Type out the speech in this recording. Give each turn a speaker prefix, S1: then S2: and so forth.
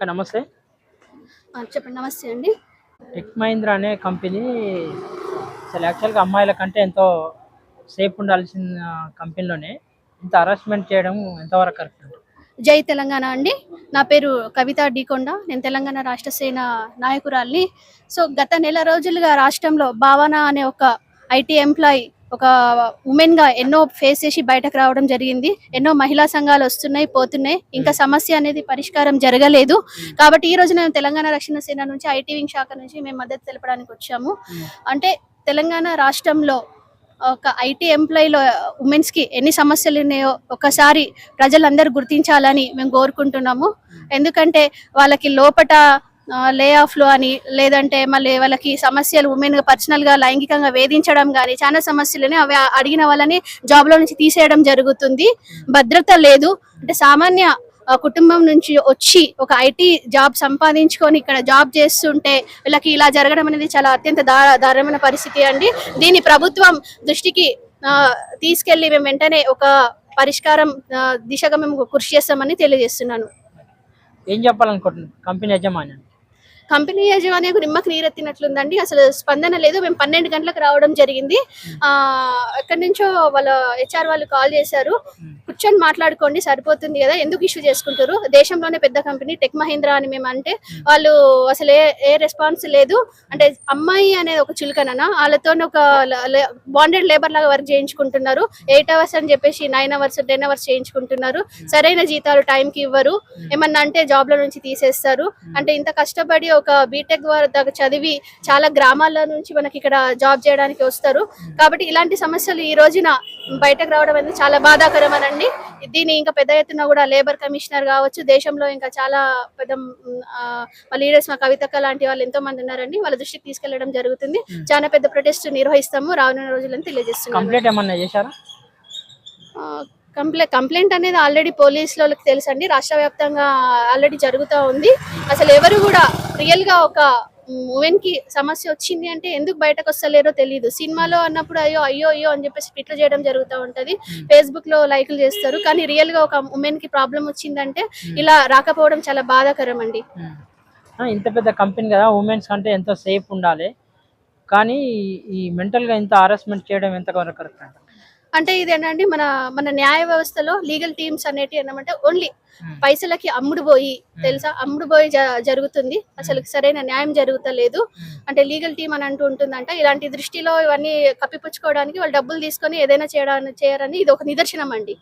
S1: నమస్తే.
S2: చెప్పండి. నమస్తే అండి.
S1: టెక్ మహీంద్రా అనే కంపెనీ అసలు యాక్చువల్‌గా అమ్మాయిల కంటే ఎంతో సేఫ్ ఉండాల్సిన కంపెనీలోనే ఇంత హరాస్మెంట్ చేయడం ఎంతవరకు కరెక్ట్ అండి?
S2: జై తెలంగాణ అండి. నా పేరు కవిత డీకొండ. నేను తెలంగాణ రాష్ట్ర సేన నాయకురాలిని. గత నెల రోజులుగా రాష్ట్రంలో భావన అనే ఒక ఐటీ ఎంప్లాయీ ఒక ఉమెన్‌గా ఎన్నో ఫేస్ చేసి బయటకు రావడం జరిగింది. ఎన్నో మహిళా సంఘాలు వస్తున్నాయి, పోతున్నాయి. ఇంకా సమస్య అనేది పరిష్కారం జరగలేదు. కాబట్టి ఈరోజు నేను తెలంగాణ రక్షణ సేన నుంచి ఐటీ వింగ్ శాఖ నుంచి మేము మద్దతు తెలపడానికి వచ్చాము. అంటే తెలంగాణ రాష్ట్రంలో ఒక ఐటీ ఎంప్లాయీలో ఉమెన్స్కి ఎన్ని సమస్యలు ఉన్నాయో ఒకసారి ప్రజలందరూ గుర్తించాలని మేము కోరుకుంటున్నాము. ఎందుకంటే వాళ్ళకి లోపట లే ఆఫ్లు అని, లేదంటే మళ్ళీ వాళ్ళకి సమస్యలు ఉమెన్ పర్సనల్గా లైంగికంగా వేధించడం కానీ చాలా సమస్యలని అవి అడిగిన వాళ్ళని జాబ్లో నుంచి తీసేయడం జరుగుతుంది. భద్రత లేదు. అంటే సామాన్య కుటుంబం నుంచి వచ్చి ఒక ఐటీ జాబ్ సంపాదించుకొని ఇక్కడ జాబ్ చేస్తుంటే వీళ్ళకి ఇలా జరగడం అనేది చాలా అత్యంత దారుణమైన పరిస్థితి అండి. దీన్ని ప్రభుత్వం దృష్టికి తీసుకెళ్లి మేము వెంటనే ఒక పరిష్కారం దిశగా మేము కృషి చేస్తామని తెలియజేస్తున్నాను.
S1: ఏం చెప్పాలనుకుంటున్నారు కంపెనీ యజమాని?
S2: కంపెనీ యజమానికి నిమ్మకు నీరెత్తినట్లుందండి. అసలు స్పందన లేదు. మేము 12 గంటలకు రావడం జరిగింది. ఎక్కడి నుంచో వాళ్ళ హెచ్ఆర్ వాళ్ళు కాల్ చేశారు. కూర్చొని మాట్లాడుకోండి, సరిపోతుంది కదా, ఎందుకు ఇష్యూ చేసుకుంటారు, దేశంలోనే పెద్ద కంపెనీ టెక్ మహీంద్రా అని మేము అంటే వాళ్ళు అసలు ఏ రెస్పాన్స్ లేదు. అంటే అమ్మాయి అనేది ఒక చులకననా, వాళ్ళతో ఒక బాండెడ్ లేబర్ లాగా వర్క్ చేయించుకుంటున్నారు. 8 అవర్స్ అని చెప్పేసి 9 అవర్స్ 10 అవర్స్ చేయించుకుంటున్నారు. సరైన జీతాలు టైంకి ఇవ్వరు. ఏమన్నా అంటే జాబ్ల నుంచి తీసేస్తారు. అంటే ఇంత కష్టపడి ఒక బీటెక్ దాకా చదివి చాలా గ్రామాల నుంచి మనకి ఇక్కడ జాబ్ చేయడానికి వస్తారు. కాబట్టి ఇలాంటి సమస్యలు ఈ రోజున బయటకు రావడం అనేది చాలా బాధాకరం అనండి. దీన్ని ఇంకా పెద్ద ఎత్తున కూడా లేబర్ కమిషనర్ కావచ్చు, దేశంలో ఇంకా చాలా పెద్ద లీడర్స్, మా కవితక్క లాంటి వాళ్ళు ఎంతో మంది ఉన్నారండి, వాళ్ళ దృష్టికి తీసుకెళ్లడం జరుగుతుంది. చాలా పెద్ద ప్రొటెస్ట్ నిర్వహిస్తాము రానున్న రోజులని తెలియజేస్తున్నాం. కంప్లైంట్ అనేది ఆల్రెడీ పోలీసులకు తెలుసండి. రాష్ట్ర వ్యాప్తంగా ఆల్రెడీ జరుగుతూ ఉంది. అసలు ఎవరు కూడా రియల్ గా ఒక ఉమెన్ కి సమస్య వచ్చింది అంటే ఎందుకు బయటకు వస్తలేరో తెలియదు. సినిమాలో అన్నప్పుడు అయ్యో అయ్యో అయ్యో అని చెప్పేసి ట్వీట్లు చేయడం జరుగుతూ ఉంటది, ఫేస్బుక్ లో లైక్లు చేస్తారు. కానీ రియల్ గా ఒక ఉమెన్ కి ప్రాబ్లం వచ్చిందంటే ఇలా రాకపోవడం చాలా బాధాకరం అండి.
S1: ఇంత పెద్ద కంపెనీ కదా, ఉమెన్స్ అంటే ఎంతో సేఫ్ ఉండాలి, కానీ ఈ మెంటల్ గా ఇంత హరాస్మెంట్ చేయడం ఎంతవరకు కరెక్ట్ అంట?
S2: అంటే ఇదేనండి, మన మన న్యాయ వ్యవస్థలో లీగల్ టీమ్స్ అనేటివి ఏమంటే ఓన్లీ పైసలకి అమ్ముడు పోయి తెలుసా, అమ్ముడు పోయి జరుగుతుంది. అసలు సరైన న్యాయం జరుగుతలేదు. అంటే లీగల్ టీమ్ అని అంటూ ఉంటుందంట. ఇలాంటి దృష్టిలో ఇవన్నీ కప్పిపుచ్చుకోవడానికి వాళ్ళు డబ్బులు తీసుకొని ఏదైనా చేయరని ఇది ఒక నిదర్శనం అండి.